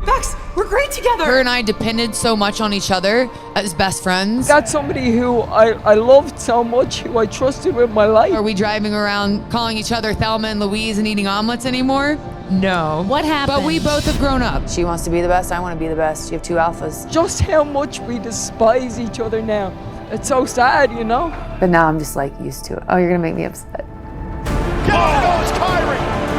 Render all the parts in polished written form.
Bex, we're great together. Her and I depended so much on each other as best friends. That's somebody who I loved so much, who I trusted with my life. Are we driving around calling each other Thelma and Louise and eating omelets anymore? No. What happened? But we both have grown up. She wants to be the best, I want to be the best. You have two alphas. Just how much we despise each other now. It's so sad, you know? But now I'm just like used to it. Oh, you're going to make me upset.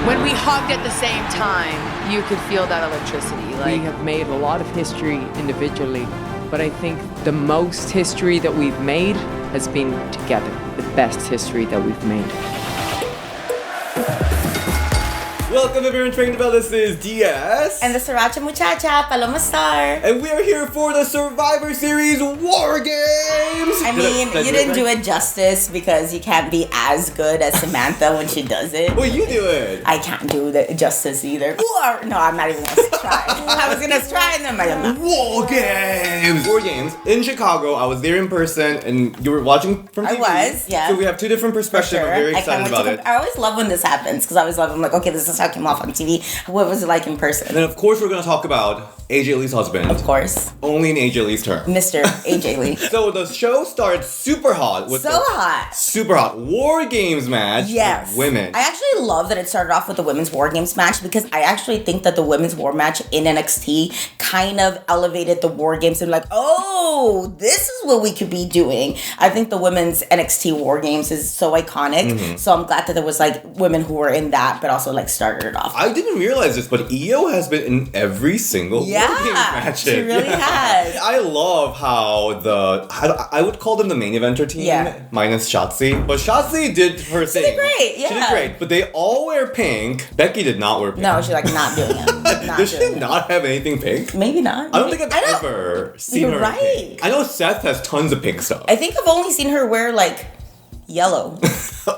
When we hugged at the same time, you could feel that electricity. We have made a lot of history individually, but I think the most history that we've made has been together. The best history that we've made. Welcome everyone, Training Bell. This is DS. And the Sriracha Muchacha, Paloma Star. And we are here for the Survivor Series War Games. I mean, you didn't do it justice because you can't be as good as Samantha when she does it. Well, you do it. I can't do the justice either. No, I'm not even gonna try. I was gonna try and then I'm not. War Games. War Games in Chicago. I was there in person, and you were watching from TV. I was, yeah. So we have two different perspectives. Sure. I'm very excited about it. I always love when this happens because I always love. I'm like, okay, this is how it came off on TV. What was it like in person? And then, of course, we're going to talk about AJ Lee's husband. Of course. Only in AJ Lee's term. Mr. AJ Lee. So the show starts super hot. Super hot. War Games match. Yes. With women. I actually love that it started off with the women's War Games match because I actually think that the women's War match in NXT kind of elevated the War Games and like, oh, this is what we could be doing. I think the women's NXT War Games is so iconic. Mm-hmm. So I'm glad that there was like women who were in that, but also like started it off. I didn't realize this, but Io has been in every single War Games match. She really has. I love how I would call them the main eventer team, minus Shotzi. But Shotzi did her thing. She did great, yeah. She did great, but they all wear pink. Becky did not wear pink. No, she's like not doing it. Does she not have anything pink? Maybe not. I don't think I've ever seen her in pink. I know Seth has tons of pink stuff. I think I've only seen her wear like yellow.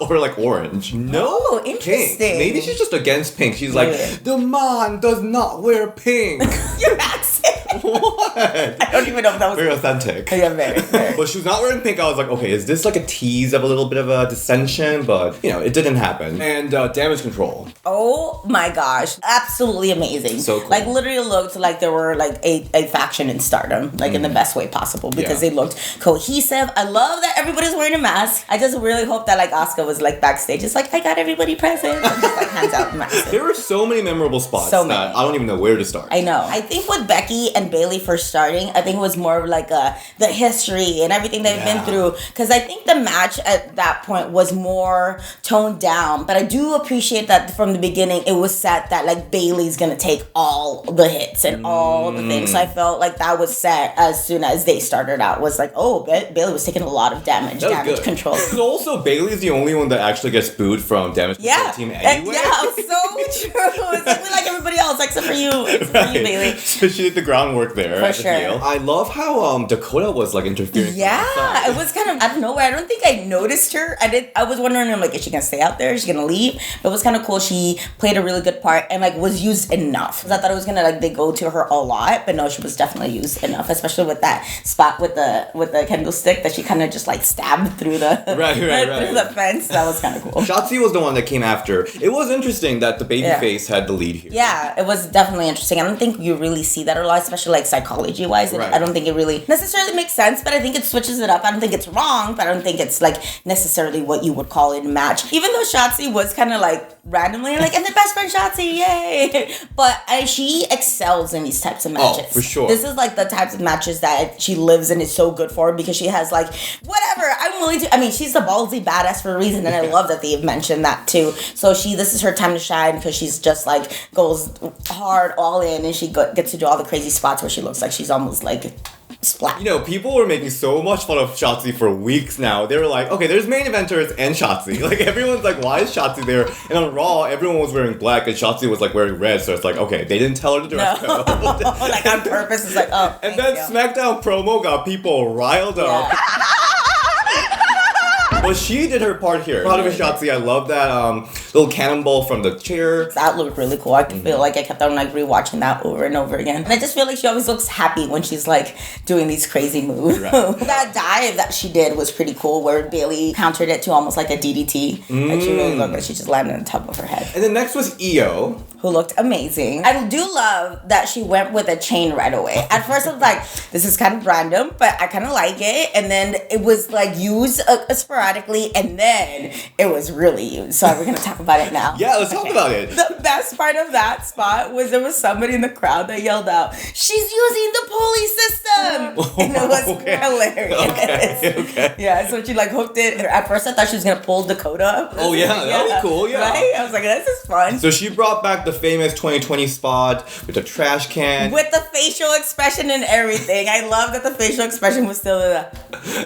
Or like orange. No, interesting. Pink. Maybe she's just against pink. She's like, the man does not wear pink. Your accent. What? I don't even know if that was very authentic. Yeah, very. But she was not wearing pink. I was like, okay, is this like a tease of a little bit of a dissension? But, you know, it didn't happen. And Damage CTRL. Oh my gosh. Absolutely amazing. So cool. Like, literally looked like there were like a faction in Stardom, like in the best way possible because they looked cohesive. I love that everybody's wearing a mask. I just really hope that like Asuka was like backstage. It's like, I got everybody present. And just like hands out masks. There were so many memorable spots that I don't even know where to start. I know. I think with Becky and Bayley first starting, I think it was more of like the history and everything they've been through. Because I think the match at that point was more toned down. But I do appreciate that from the beginning it was set that like Bayley's gonna take all the hits and all the things. So I felt like that was set as soon as they started out. Was like, oh, Bayley was taking a lot of damage control. Because also Bayley's the only one that actually gets booed from Damage CTRL team anyway. Yeah, so true. It's like we like everybody else except for you. For you, Bayley. So she did the groundwork there. For sure. I love how Dakota was like interfering. Yeah, it was kind of out of nowhere. I don't think I noticed her. I was wondering, I'm like, is she gonna stay out there? Is she gonna leave? But it was kind of cool. She played a really good part and like was used enough. Because I thought it was gonna like they go to her a lot, but no, she was definitely used enough. Especially with that spot with the candlestick that she kind of just like stabbed through the through the fence. That was kind of cool. Shotzi was the one that came after. It was interesting that the babyface had the lead here. Yeah, it was definitely interesting. I don't think you really see that a lot, especially like psychology wise. I don't think it really necessarily makes sense, but I think it switches it up. I don't think it's wrong, but I don't think it's like necessarily what you would call it a match. Even though Shotzi was kind of like randomly like, and the best friend Shotzi, yay! But she excels in these types of matches. Oh, for sure. This is like the types of matches that she lives and is so good for because she has like, whatever, I'm willing to, I mean, she's a ballsy badass for a reason, and I love that they've mentioned that too. So this is her time to shine because she's just like goes hard all in, and she gets to do all the crazy spots where she looks like she's almost like splat. You know, people were making so much fun of Shotzi for weeks now. They were like, okay, there's main eventers and Shotzi. Like, everyone's like, why is Shotzi there? And on Raw, everyone was wearing black and Shotzi was like wearing red. So it's like, okay, they didn't tell her to dress code. Like on purpose. It's like, oh. And then SmackDown promo got people riled up. But she did her part here. Proud of Shotzi. I love that little cannonball from the chair. That looked really cool. I feel like I kept on like rewatching that over and over again. And I just feel like she always looks happy when she's like doing these crazy moves. Right. That dive that she did was pretty cool, where Bayley countered it to almost like a DDT. Like she really looked like she just landed on top of her head. And then next was Io. Who looked amazing. I do love that she went with a chain right away. At first I was like, this is kind of random, but I kind of like it. And then it was like used sporadically, and then it was really used. So we're going to talk about it now. Yeah, let's talk about it. The best part of that spot was there was somebody in the crowd that yelled out, "She's using the pulley system!" And it was hilarious. Okay. Yeah, so she like hooked it. At first I thought she was going to pull Dakota up. Oh yeah, that'd be cool, yeah. Right? I was like, this is fun. So she brought back the famous 2020 spot with the trash can. With the facial expression and everything. I love that the facial expression was still there.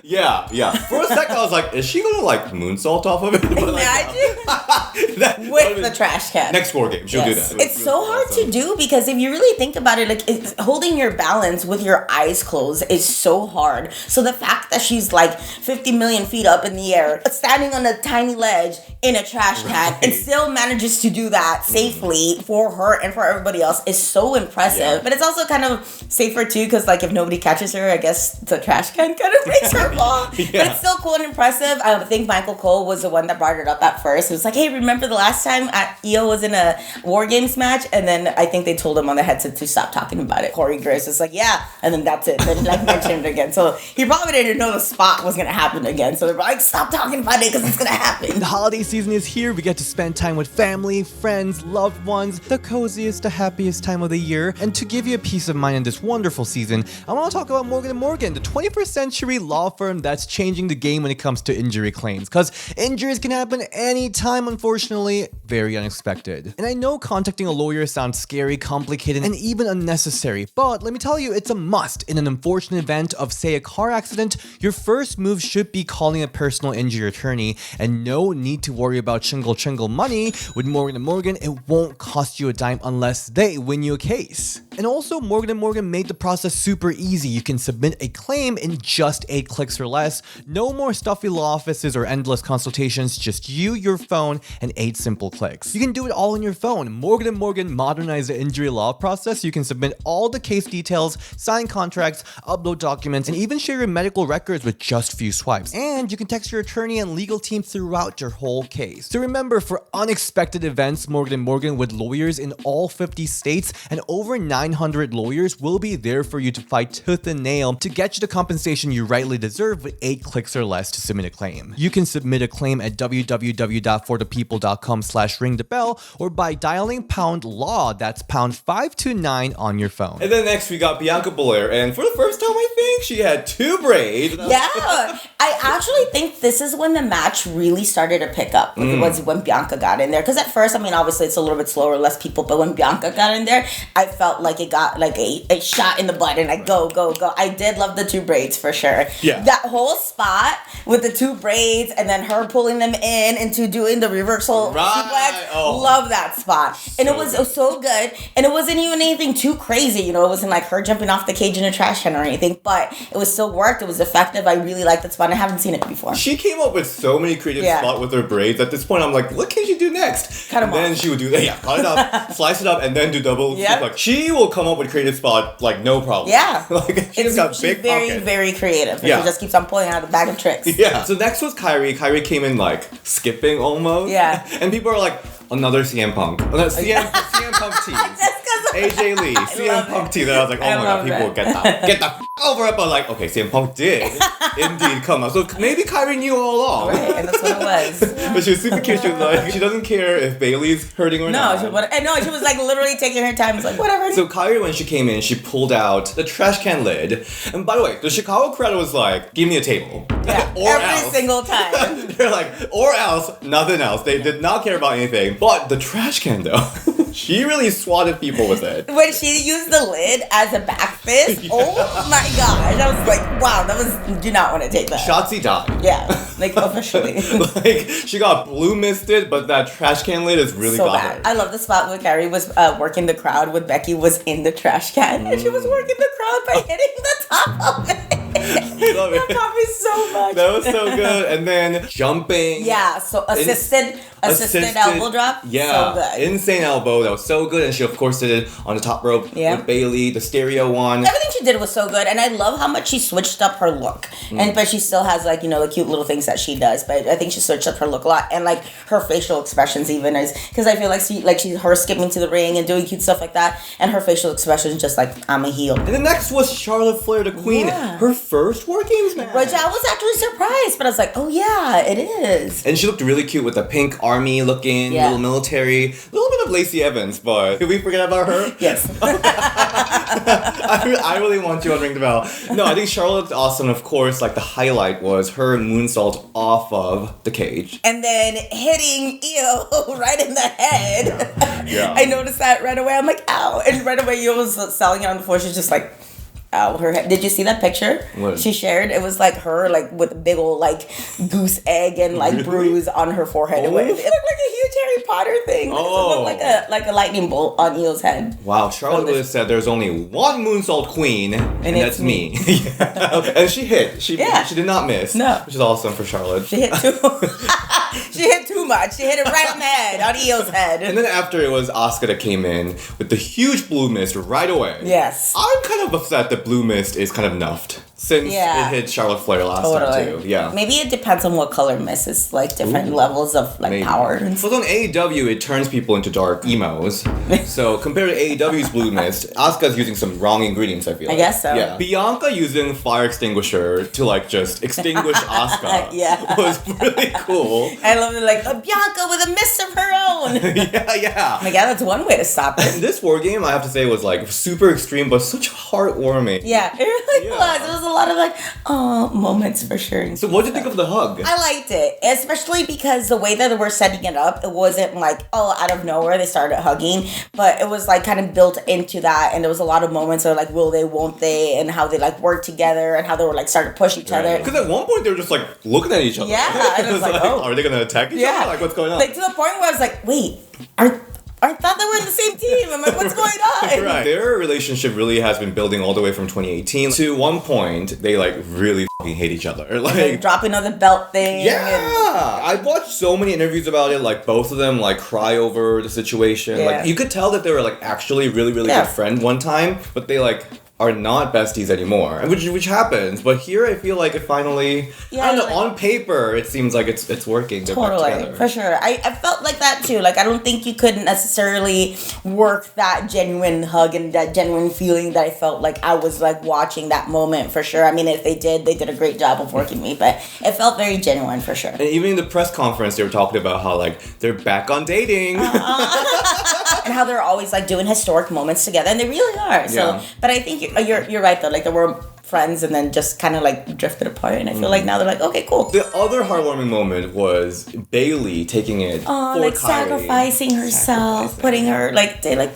Yeah. For a second I was like, is she gonna like moonsault off of it? But, Imagine. With the trash can. Next WarGame, she'll do that. It's so hard to do because if you really think about it, like holding your balance with your eyes closed is so hard. So the fact that she's like 50 million feet up in the air, standing on a tiny ledge in a trash can, and still manages to do that safely for her and for everybody else is so impressive. Yeah. But it's also kind of safer too, because like if nobody catches her, I guess the trash can kind of makes her fall. But it's still cool and impressive. I think Michael Cole was the one that brought it up at first. It was like, hey, remember the last time Io was in a WarGames match? And then I think they told him on the headset to stop talking about it. Corey Grace was like, yeah, and then that's it. Then like mentioned it again. So he probably didn't know the spot was gonna happen again. So they're like, stop talking about it because it's gonna happen. The holiday season is here. We get to spend time with family, friends, loved ones, the coziest, the happiest time of the year. And to give you a peace of mind in this wonderful season, I want to talk about Morgan & Morgan, the 21st century law firm that's changing the game when it comes to injury claims. Because injuries can happen anytime, unfortunately, very unexpected. And I know contacting a lawyer sounds scary, complicated, and even unnecessary, but let me tell you, it's a must. In an unfortunate event of, say, a car accident, your first move should be calling a personal injury attorney, and no need to worry about chingle money. With Morgan & Morgan, it won't cost you a dime unless they win you a case. And also, Morgan & Morgan made the process super easy. You can submit a claim in just 8 clicks or less. No more stuffy law offices or endless consultations, just you, your phone, and 8 simple clicks. You can do it all on your phone. Morgan & Morgan modernized the injury law process. You can submit all the case details, sign contracts, upload documents, and even share your medical records with just a few swipes. And you can text your attorney and legal team throughout your whole case. So remember, for unexpected events, Morgan & Morgan with lawyers in all 50 states and over 900 lawyers will be there for you to fight tooth and nail to get you the compensation you rightly deserve with 8 clicks or less to submit a claim. You can submit a claim at www.forthepeople.com/ringthebell or by dialing #law, that's #529 on your phone. And then next we got Bianca Belair, and for the first time I think she had 2 braids. Yeah, I actually think this is when the match really started to pick up. Was when Bianca got in there. Because at first, I mean, obviously it's a little bit slower, less people, but when Bianca got in there, I felt like it got like a shot in the butt and like go. I did love the 2 braids for sure. Yeah. That whole spot with the 2 braids and then her pulling them in into doing the reversal suplex. Oh. Love that spot. And it was so good. And it wasn't even anything too crazy, you know, it wasn't like her jumping off the cage in a trash can or anything, but it was still worked. It was effective. I really liked that spot. I haven't seen it before. She came up with so many creative spots with her braids. At this point, I'm like, what can she do next? Cut 'em and then off. she would do that. Yeah, cut it up, slice it up, and then do double. Yep. Like she will come up with creative spot like no problem. Yeah. Like she's got She's big very, pockets. very creative. Yeah. She just keeps on pulling out the bag of tricks. Yeah. So next was Kyrie. Kyrie came in like skipping almost. Yeah. And people are like, another CM Punk. Another CM Punk tease. AJ Lee, CM Punk tease. And I was like, oh my god, people will get the f over it. But like, okay, CM Punk did indeed come out. So maybe Kyrie knew all along. Right, and that's what it was. But she was super cute. She was like, she doesn't care if Bayley's hurting or not. She was like literally taking her time. It's like, whatever. So Kyrie, when she came in, she pulled out the trash can lid. And by the way, the Chicago crowd was like, give me a table. Yeah, or every else. single time. They're like, or else, nothing else. They did not care about anything. But the trash can, though, she really swatted people with it. When she used the lid as a back fist, oh my gosh. I was like, wow, do not want to take that. Shotzi died. Yeah, like officially. Like, she got blue misted, but that trash can lid is really so got bad. her. I love the spot where Carrie was working the crowd when Becky was in the trash can. And she was working the crowd by hitting the top of it. Love it. That got me so much. That was so good. And then jumping. Yeah, so assisted elbow drop. Yeah. So good. Insane elbow. That was so good. And she, of course, did it on the top rope with Bayley, the stereo one. Everything she did was so good. And I love how much she switched up her look. But she still has, like, you know, the cute little things that she does. But I think she switched up her look a lot. And, like, her facial expressions even is... Because I feel like she's her skipping to the ring and doing cute stuff like that. And her facial expressions just like, I'm a heel. And the next was Charlotte Flair, the queen. Yeah. Her first WarGames match. Which I was actually surprised. But I was like, oh, yeah, it is. And she looked really cute with the pink army looking, little military, a little bit of Lacey Evans, but did we forget about her? Yes. I really want you on Ring the Bell. No, I think Charlotte looked awesome. Of course, like the highlight was her moonsault off of the cage. And then hitting Io right in the head. Yeah. I noticed that right away. I'm like, ow. And right away, Io was selling it on the floor. She's just like, ow, her head. Did you see that picture she shared? It was like her, like, with a big old, like, goose egg and, like, bruise on her forehead. It looked like a huge Harry Potter thing. Oh. It looked like a lightning bolt on Io's head. Wow, Charlotte would have said there's only one moonsault queen, and that's me. And she hit. She did not miss. No. Which is awesome for Charlotte. She hit too much. She hit it right on the head, on Io's head. And then after it was Asuka that came in with the huge blue mist right away. Yes. I'm kind of upset that blue mist is kind of nuffed since it hit Charlotte Flair last time too. Yeah. Maybe it depends on what color mist. It's like different levels of like power. So on AEW, it turns people into dark emos. So compared to AEW's blue mist, Asuka's using some wrong ingredients, I feel like. I guess so. Yeah. Bianca using fire extinguisher to like just extinguish Asuka was really cool. I love it, like a Bianca with a mist of her own. Yeah. Oh my god, that's one way to stop it. This war game, I have to say, was like super extreme, but such heartwarming. Yeah, it really was. It was a lot of like, oh, moments for sure. So what did you think of the hug? I liked it, especially because the way that they were setting it up, it wasn't like, oh, out of nowhere they started hugging, but it was like kind of built into that, and there was a lot of moments of like, will they, won't they, and how they like work together, and how they were like starting to push each other. Because at one point they were just like looking at each other. Yeah, and it was like, oh, are they gonna attack each other? Like, what's going on? Like to the point where I was like, wait, I thought they were in the same team. I'm like, what's going on? Right. Their relationship really has been building all the way from 2018 to one point they like really fucking hate each other. Like dropping on the belt thing. Yeah. I watched so many interviews about it. Like both of them like cry over the situation. Yeah. Like you could tell that they were like actually really good friend one time, but they like are not besties anymore, which happens. But here, I feel like it finally. I don't know. On paper, it seems like it's working. They're back together. For sure. I felt like that too. Like I don't think you could necessarily work that genuine hug and that genuine feeling that I felt like I was like watching that moment for sure. I mean, if they did a great job of working me, but it felt very genuine for sure. And even in the press conference, they were talking about how like they're back on dating. And how they're always like doing historic moments together, and they really are. So, but I think you're right though. Like there were friends and then just kind of like drifted apart, and I feel like now they're like, okay, cool. The other heartwarming moment was Bayley taking it for like Kyrie. Sacrificing herself, putting her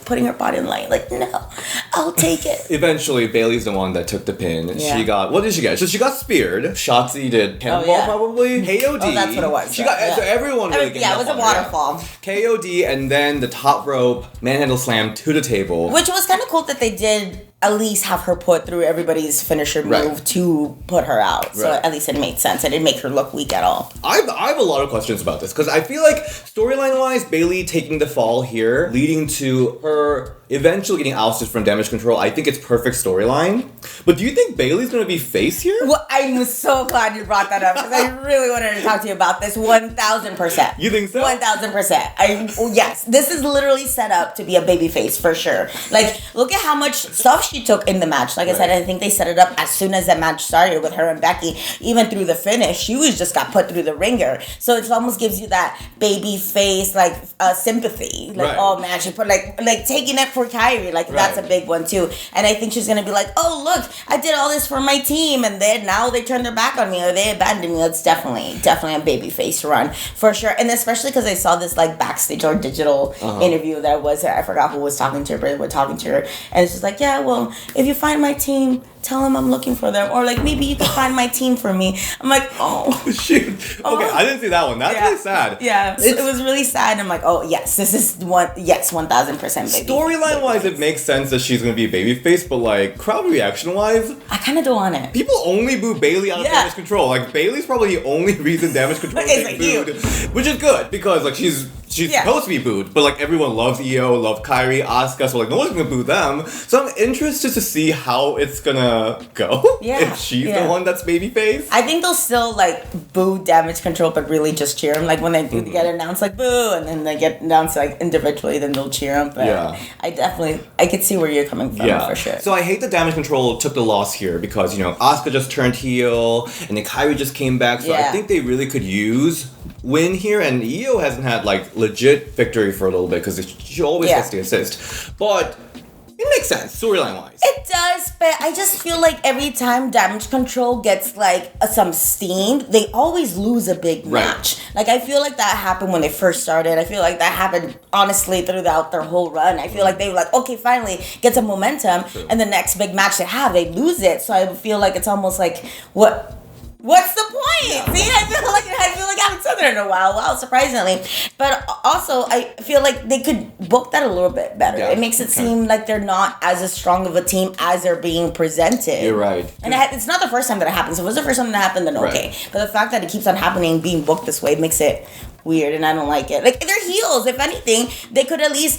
putting her body in line. Like, no, I'll take it. Eventually, Bayley's the one that took the pin. Yeah. She got, what did she get? So she got speared. Shotzi did cannonball probably. KOD. Oh, that's what it was. She got so everyone really getting it was a waterfall. KOD, and then the top rope manhandle slam to the table, which was kind of cool that they did at least have her put through everybody's finisher move to put her out. So at least it made sense. It didn't make her look weak at all. I have a lot of questions about this because I feel like storyline-wise, Bayley taking the fall here, leading to her eventually getting ousted from Damage CTRL, I think it's perfect storyline. But do you think Bayley's going to be face here? Well, I'm so glad you brought that up because I really wanted to talk to you about this 1,000%. You think so? 1,000%. Yes, this is literally set up to be a baby face for sure. Like, look at how much stuff she took in the match. Like I said, I think they set it up as soon as that match started with her and Becky. Even through the finish, she was just got put through the ringer. So it almost gives you that baby face, like, sympathy. Like, oh man, she put, like taking it for Kyrie. Like, that's a big one too. And I think she's going to be like, oh, look, I did all this for my team. And then now they turned their back on me or they abandoned me. That's definitely a baby face run for sure. And especially because I saw this, like, backstage or digital interview that I forgot who was talking to her, but they were talking to her. And it's just like, yeah, well, oh, if you find my team, tell them I'm looking for them. Or like, maybe you can find my team for me. I'm like, oh. Shoot. Okay, I didn't see that one. That's really sad. Yeah, it was really sad. I'm like, oh, yes, this is 1,000% baby. Storyline-wise, it makes sense that she's going to be a babyface, but like, crowd reaction-wise, I kind of don't want it. people only boo Bayley out of Damage Control. Like, Bayley's probably the only reason Damage Control is It's getting booed, which is good because like she's supposed to be booed, but like everyone loves EO, love Kyrie, Asuka, so like no one's gonna boo them. So I'm interested to see how it's gonna go. Yeah, if she's the one that's babyface. I think they'll still like boo Damage Control, but really just cheer them. Like when they get announced, like boo, and then they get announced like individually, then they'll cheer them. But I could see where you're coming from for sure. So I hate that Damage Control took the loss here because Asuka just turned heel, and then Kyrie just came back. So I think they really could use win here, and Io hasn't had like legit victory for a little bit because she always gets the assist, but it makes sense storyline wise. It does, but I just feel like every time Damage Control gets like some steam, they always lose a big match. Like I feel like that happened when they first started. I feel like that happened honestly throughout their whole run. I feel like they were like, okay, finally get some momentum, and the next big match they have, they lose it. So I feel like it's almost like what's the point? See, I feel like I haven't said that in a while. Wow, surprisingly. But also, I feel like they could book that a little bit better. It makes it seem like they're not as strong of a team as they're being presented. You're right. And it's not the first time that it happens. If it was the first time that happened, then okay. But the fact that it keeps on happening, being booked this way, makes it weird, and I don't like it. Like, they're heels. If anything, they could at least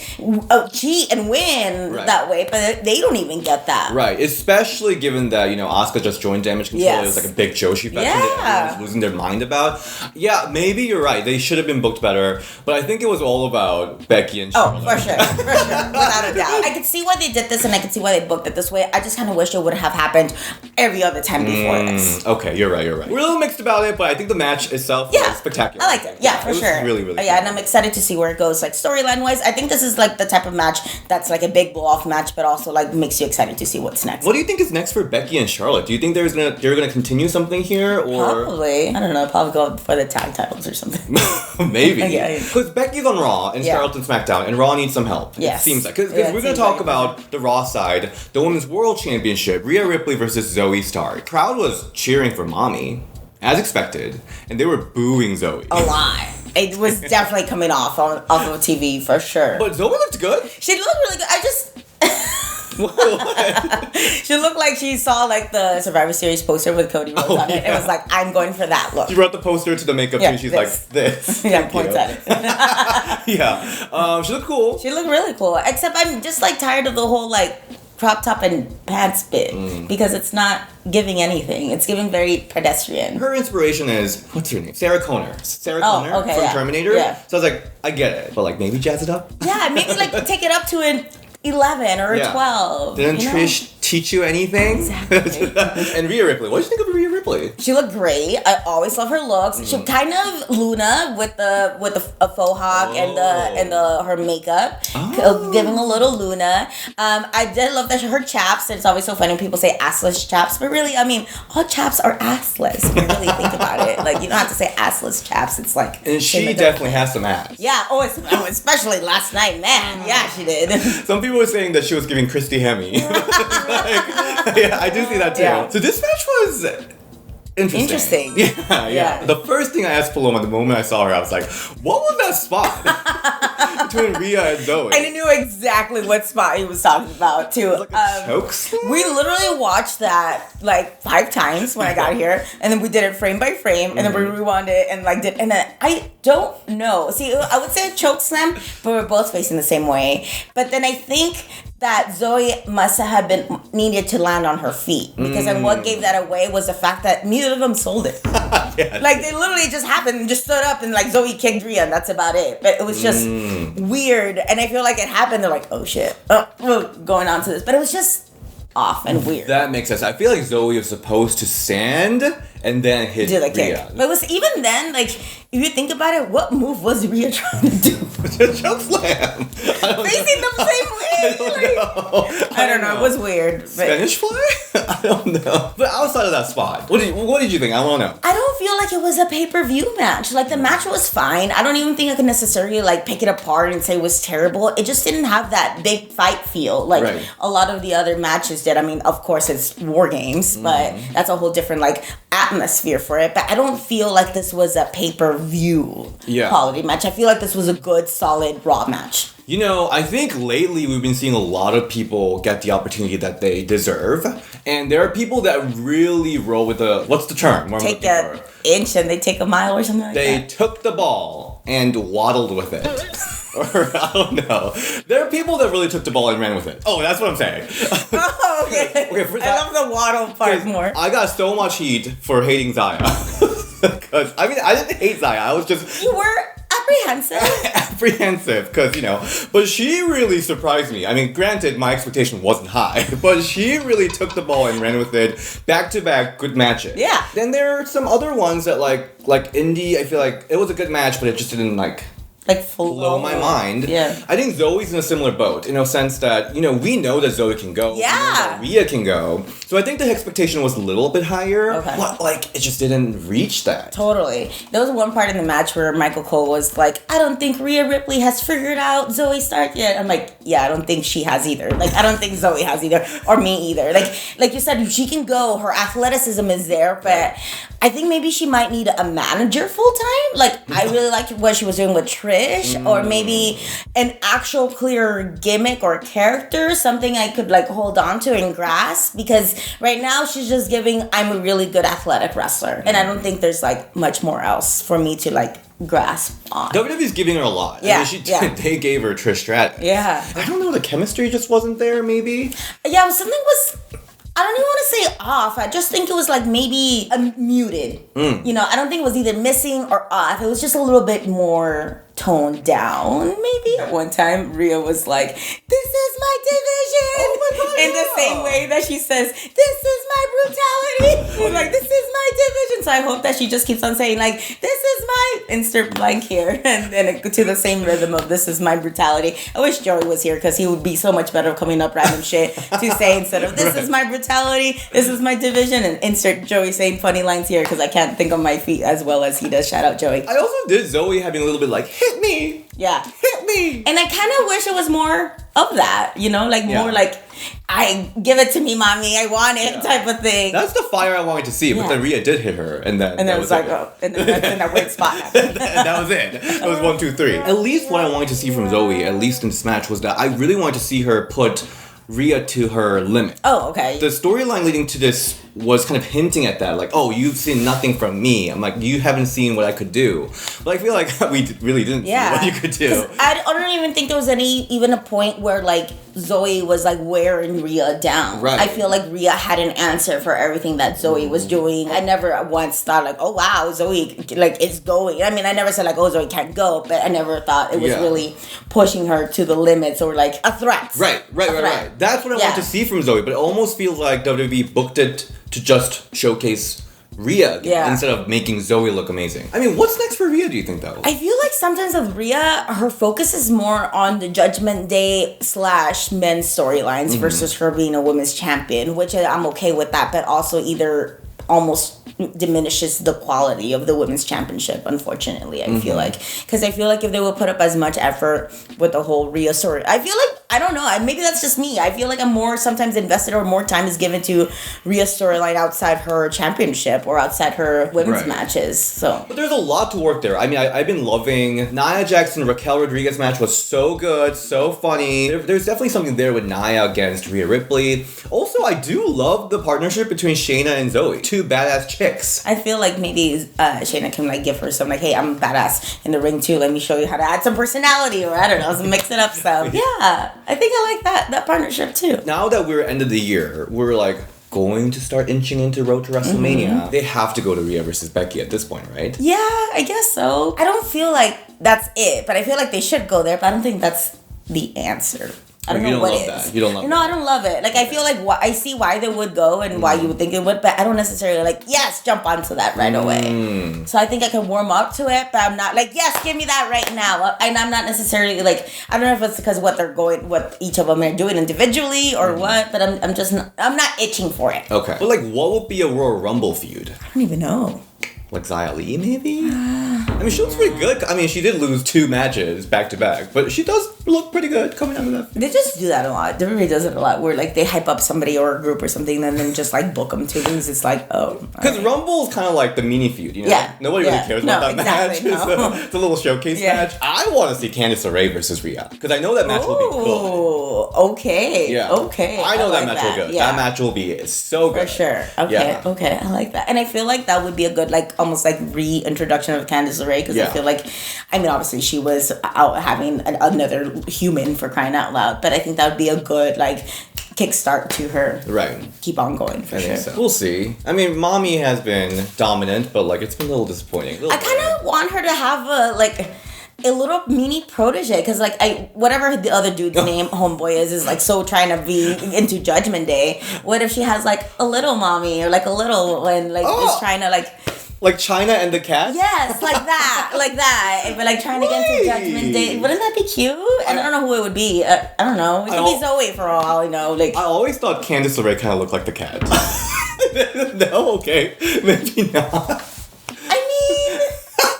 cheat and win that way, but they don't even get that. Right, especially given that, Asuka just joined Damage Control. It was like a big Joshi faction that everyone's losing their mind about. Yeah, maybe you're right. They should have been booked better, but I think it was all about Becky and Charlotte. Oh, for sure. Without a doubt. I could see why they did this, and I could see why they booked it this way. I just kind of wish it would have happened every other time before this. Okay, you're right. We're a little mixed about it, but I think the match itself was spectacular. I liked it. Yeah, for sure. Really, really and I'm excited to see where it goes. Like, storyline wise, I think this is like the type of match that's like a big blow off match, but also like makes you excited to see what's next. What do you think is next for Becky and Charlotte? Do you think they're gonna continue something here, or probably? I don't know. Probably go for the tag titles or something. Maybe. Because Becky's on Raw and Charlotte's on SmackDown, and Raw needs some help. It seems like because we're gonna talk about the Raw side, the Women's World Championship, Rhea Ripley versus Zoey Stark. Crowd was cheering for Mommy, as expected, and they were booing Zoey a lot. It was definitely coming off of TV for sure. But Zoey looked good. She looked really good. She looked like she saw like the Survivor Series poster with Cody Rhodes on it. It was like, I'm going for that look. She brought the poster to the makeup team. She's like, this. Points at it. She looked cool. She looked really cool. Except I'm just like tired of the whole like crop top and pants bit because it's not giving anything. It's giving very pedestrian. Her inspiration is, what's her name? Sarah Connor. Connor from Terminator. Yeah. So I was like, I get it, but like maybe jazz it up. Yeah, maybe like take it up to an 11 or a 12. Didn't Trish teach you anything? Exactly. And Rhea Ripley. What did you think of Rhea Ripley? She looked great. I always love her looks. She kind of Luna with a faux hawk and her makeup, giving a little Luna. I did love that her chaps. It's always so funny when people say assless chaps, but really, I mean, all chaps are assless. If you really think about it, like you don't have to say assless chaps. It's like, and she definitely has some ass. Yeah. Oh, especially last night, man. Yeah, she did. Some people were saying that she was giving Christy Hemme. Yeah, I do see that too. Yeah. So this match was interesting. Yeah. The first thing I asked Paloma the moment I saw her, I was like, what was that spot between Rhea and Zoey? I knew exactly what spot he was talking about too. It was like a choke slam? We literally watched that like 5 times when I got here, and then we did it frame by frame, and then we rewound it and and then I don't know. See, I would say a choke slam, but we're both facing the same way. But then I think that Zoey must have been needed to land on her feet because then what gave that away was the fact that neither of them sold it. Like they literally just happened and just stood up and like Zoey kicked Rhea and that's about it. But it was just weird, and I feel like it happened. They're like, oh shit, we're going on to this, but it was just off and weird. That makes sense. I feel like Zoey is supposed to stand and then hit Do the kick. Rhea. But it was even then, like, if you think about it, what move was Rhea trying to do? Choke slam. Facing the same way. I don't know. It was weird. But Spanish fly? I don't know. But outside of that spot, what did you think? I want to know. I don't feel like it was a pay-per-view match. Like, the match was fine. I don't even think I could necessarily, like, pick it apart and say it was terrible. It just didn't have that big fight feel like a lot of the other matches did. I mean, of course, it's WarGames, but that's a whole different, like, atmosphere for it. But I don't feel like this was a pay-per-view quality match. I feel like this was a good, solid Raw match. You know, I think lately we've been seeing a lot of people get the opportunity that they deserve. And there are people that really roll with the, what's the term? Take an inch and they take a mile or something like that. They took the ball and waddled with it. Or, I don't know. There are people that really took the ball and ran with it. Oh, that's what I'm saying. Oh, okay. I love the waddle part more. I got so much heat for hating Zaya. Because, I mean, I didn't hate Zaya. I was just... You were apprehensive, because, you know, but she really surprised me. I mean, granted, my expectation wasn't high, but she really took the ball and ran with it. Back-to-back good matches. Yeah. Then there are some other ones that, like Indy, I feel like it was a good match, but it just didn't, like blow my mind. Yeah. I think Zoey's in a similar boat, in a sense that, you know, we know that Zoey can go. Yeah. We know that Rhea can go. So I think the expectation was a little bit higher. Okay. But, like, it just didn't reach that. Totally. There was one part in the match where Michael Cole was like, I don't think Rhea Ripley has figured out Zoey Stark yet. I'm like, yeah, I don't think she has either. Like, I don't think Zoey has either. Or me either. Like you said, she can go. Her athleticism is there. But I think maybe she might need a manager full-time. Like, I really liked what she was doing with Trish. Or maybe an actual clear gimmick or character. Something I could, like, hold on to and grasp. Because right now, she's just giving, I'm a really good athletic wrestler. And I don't think there's, like, much more else for me to, like, grasp on. WWE's giving her a lot. Yeah, I mean, they gave her Trish Stratus. Yeah. I don't know, the chemistry just wasn't there, maybe? Yeah, something was... I don't even want to say off. I just think it was like maybe muted. You know, I don't think it was either missing or off. It was just a little bit more toned down, maybe. At one time, Rhea was like, this is my division! Oh my God, in the same way that she says, this is my brutality! Like, this is my division! So I hope that she just keeps on saying, like, this is my... Insert blank here. And then to the same rhythm of this is my brutality. I wish Joey was here because he would be so much better coming up random shit to say instead of this is my brutality, this is my division, and insert Joey saying funny lines here because I can't think on my feet as well as he does. Shout out Joey. I also did Zoey having a little bit like, hit me! Yeah. Hit me! And I kind of wish it was more of that, you know? Like, more like, I give it to me, mommy, I want it type of thing. That's the fire I wanted to see, but then Rhea did hit her, and then it was like, oh, and then that's in that weird spot. and that was it. It was 1, 2, 3. At least what I wanted to see from Zoey, at least in this match, was that I really wanted to see her put Rhea to her limit. Oh, okay. The storyline leading to this was kind of hinting at that, like, oh, you've seen nothing from me. I'm like, you haven't seen what I could do. But I feel like we really didn't see what you could do. I don't even think there was even a point where, like, Zoey was, like, wearing Rhea down. Right. I feel like Rhea had an answer for everything that Zoey was doing. I never once thought, like, oh, wow, Zoey, like, is going. I mean, I never said, like, oh, Zoey can't go, but I never thought it was really pushing her to the limits or, like, a threat. Right. That's what I want to see from Zoey, but it almost feels like WWE booked it to just showcase Rhea again, instead of making Zoey look amazing. I mean, what's next for Rhea, do you think, though? I feel like sometimes with Rhea, her focus is more on the Judgment Day / men's storylines versus her being a women's champion, which I'm okay with that, but also either almost diminishes the quality of the women's championship, unfortunately, I feel like. Because I feel like if they would put up as much effort with the whole Rhea story, I feel like, I don't know, maybe that's just me. I feel like I'm more sometimes invested or more time is given to Rhea's storyline outside her championship or outside her women's matches. So, but there's a lot to work there. I mean, I've been loving Nia Jackson, Raquel Rodriguez match was so good, so funny. There's definitely something there with Nia against Rhea Ripley. Also, I do love the partnership between Shayna and Zoey. Two badass chicks. I feel like maybe Shayna can like give her some like, hey, I'm badass in the ring too. Let me show you how to add some personality, or I don't know, mix it up some. Yeah, I think I like that partnership too. Now that we're end of the year, we're like going to start inching into Road to WrestleMania. They have to go to Rhea versus Becky at this point, right? Yeah, I guess so. I don't feel like that's it, but I feel like they should go there, but I don't think that's the answer. I don't You know don't what love it that. is. You don't love No, I don't love it. Like I feel like I see why they would go and why you would think it would, but I don't necessarily like yes, jump onto that right away. So I think I can warm up to it, but I'm not like yes, give me that right now. And I'm not necessarily like I don't know if it's because what each of them are doing individually or what, but I'm not itching for it. Okay. But like, what would be a Royal Rumble feud? I don't even know. Like Xia Li, maybe? I mean, she looks pretty good. I mean, she did lose 2 matches back to back, but she does look pretty good coming out of that. They just do that a lot. WWE does it a lot where like they hype up somebody or a group or something and then just like book them to lose. It's like, oh. Because Rumble's kind of like the mini feud, you know? Yeah. Nobody really cares about that exactly, match. no. It's a little showcase match. I want to see Candice LeRae versus Rhea, because I know that match will be good. Oh, okay. Yeah. Okay. I know that like match will be good. Yeah. That match will be so good. For sure. Okay. Yeah. Okay. I like that. And I feel like that would be a good, like, almost like reintroduction of Candice LeRae because I feel like, I mean, obviously she was out having another human for crying out loud, but I think that would be a good, like, kickstart to her. Right. Keep on going for sure. So. We'll see. I mean, Mommy has been dominant, but, like, it's been a little disappointing. I kind of want her to have a little mini protege because whatever the other dude's name homeboy is like so trying to be into Judgment Day. What if she has like a little mommy or like a little one is trying to like China and the cat? Yes, like that. But like trying to get into Judgment Day. Wouldn't that be cute? And I don't know who it would be. I don't know. It could be Zoey for all I know. Like I always thought Candice LeRae kind of looked like the cat. No, okay, maybe not.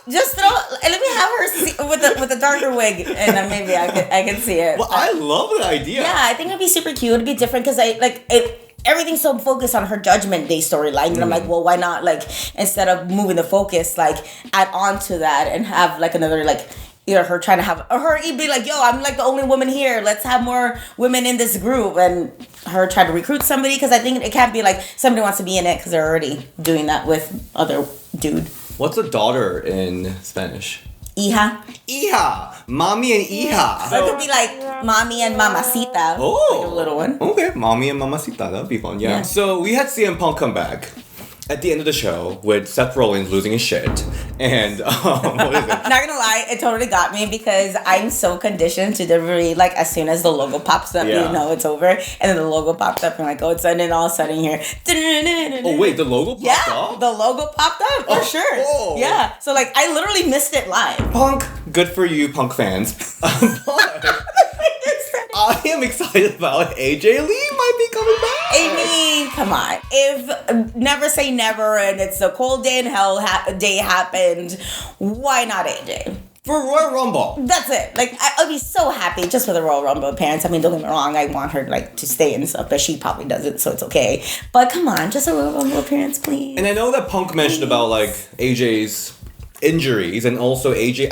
Just let me have her with a darker wig, and then maybe I can see it. Well, I love the idea. Yeah, I think it'd be super cute. It'd be different because everything's so focused on her Judgment Day storyline, and I'm like, well, why not instead of moving the focus, add on to that and have another either her trying to have or her be like, yo, I'm the only woman here. Let's have more women in this group, and her try to recruit somebody because I think it can't be somebody wants to be in it because they're already doing that with other dude. What's a daughter in Spanish? Hija. Hija. Mommy and hija. So it could be mommy and mamacita. Oh. A little one. Okay. Mommy and mamacita. That'd be fun. Yeah. So we had CM Punk come back at the end of the show with Seth Rollins losing his shit. And, what is it? Not gonna lie, it totally got me because I'm so conditioned to WWE, as soon as the logo pops up, you know it's over. And then the logo popped up and it's done, and all of a sudden here. Oh, wait, the logo popped up? The logo popped up, for sure. Whoa. Yeah. So, I literally missed it live. Punk, good for you, Punk fans. But I am excited about AJ Lee might be coming back. I mean, come on. If never say never and it's a cold day in hell day happened, why not AJ? For Royal Rumble. That's it. I'll be so happy just for the Royal Rumble appearance. I mean, don't get me wrong. I want her to stay and stuff, but she probably doesn't, so it's okay. But come on, just a Royal Rumble appearance, please. And I know that Punk mentioned about AJ's injuries, and also AJ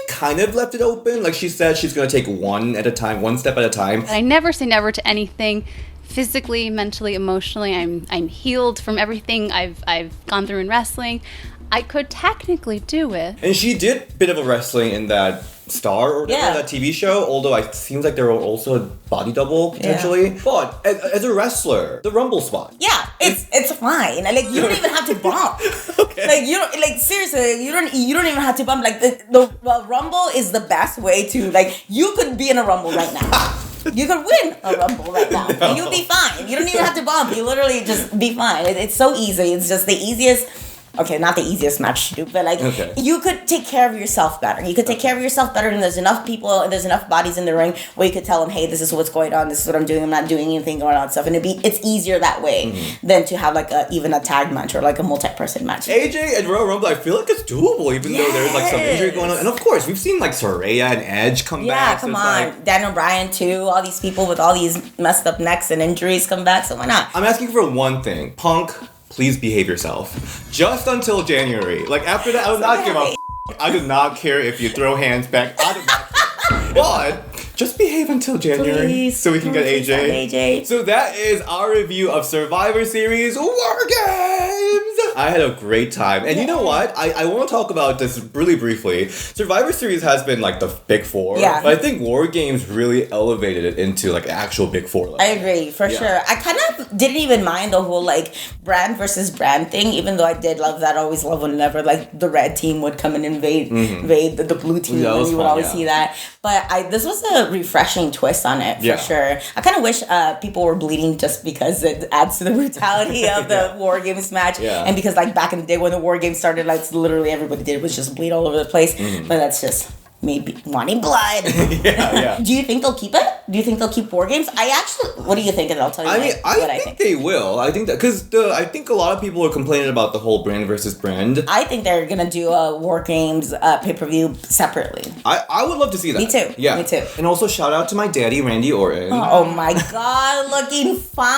kind of left it open. She said she's gonna take one step at a time. I never say never to anything. Physically, mentally, emotionally, I'm healed from everything I've gone through in wrestling. I could technically do it. And she did a bit of a wrestling in that Star or whatever, that TV show, although it seems like they were also a body double potentially. Yeah. But as a wrestler, the Rumble spot. Yeah, it's fine. You don't even have to bump. Okay. You don't seriously, you don't even have to bump. The Rumble is the best way to you could be in a Rumble right now. You could win a Rumble right now. No. And you'll be fine. You don't even have to bump. You literally just be fine. It's so easy. It's just the easiest. Okay, not the easiest match to do, but you could take care of yourself better. You could take care of yourself better, and there's enough people, there's enough bodies in the ring where you could tell them, hey, this is what's going on, this is what I'm doing, I'm not doing anything going on and stuff. And it's easier that way than to have even a tag match or a multi-person match. AJ and Royal Rumble, I feel like it's doable, even though there's some injury going on. And of course, we've seen Saraya and Edge come back. Yeah, come on. Daniel Bryan too. All these people with all these messed up necks and injuries come back, so why not? I'm asking for one thing. Punk, please behave yourself. Just until January. After that, I do not give a I do not care if you throw hands back. I do not care. But just behave until January so we can get AJ. So that is our review of Survivor Series WarGames I had a great time. And you know what? I want to talk about this really briefly. Survivor Series has been like the big four. Yeah. But I think WarGames really elevated it into like actual big four level. I agree, for sure. I kind of didn't even mind the whole like brand versus brand thing, even though I did love that. I always love whenever like the red team would come and invade the blue team, Yeah, and you would always yeah. see that. But this was a refreshing twist on it, for sure. I kind of wish people were bleeding just because it adds to the brutality of the WarGames match. Yeah. And because like back in the day when the WarGames started, like literally everybody did was just bleed all over the place. But that's just maybe wanting blood. Yeah. Do you think they'll keep it? Do you think they'll keep WarGames? What do you think? And I'll tell you I mean, what I think they will. I think that because I think a lot of people are complaining about the whole brand versus brand. I think they're gonna do a WarGames pay-per-view separately. I would love to see that. Me too. Yeah. Me too. And also shout out to my daddy, Randy Orton. Oh my God, looking fine.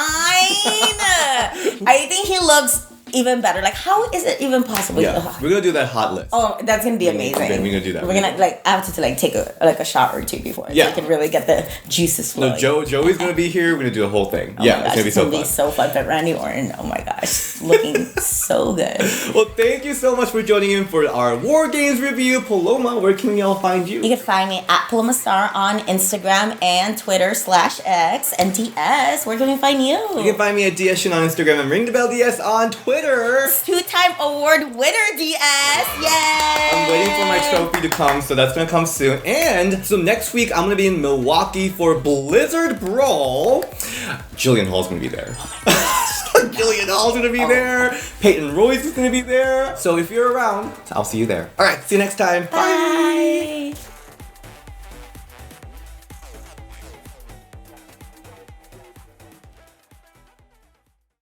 I think he looks even better. Like, how is it even possible? Yeah, we're gonna do that hot list. Oh, that's gonna be amazing. We're gonna do that. We're gonna like I have to like take a shot or two before. Yeah. So I can really get the juices flowing. No, Joey's gonna be here. We're gonna do the whole thing. Oh Yeah, my gosh, it's gonna be so fun. fun. But Randy Orton, oh my gosh, looking so good. Well, thank you so much for joining in for our WarGames review. Paloma, where can we all find you? You can find me at Paloma Star on Instagram and Twitter /X and DS. Where can we find you? You can find me at DS Shin on Instagram and Ring the Bell DS on Twitter. Two-time award winner, DS. Yay! I'm waiting for my trophy to come, so that's gonna come soon. And so next week, I'm gonna be in Milwaukee for Blizzard Brawl. Jillian Hall's gonna be there. Jillian Hall's gonna be there. Peyton Royce is gonna be there. So if you're around, I'll see you there. All right, see you next time. Bye.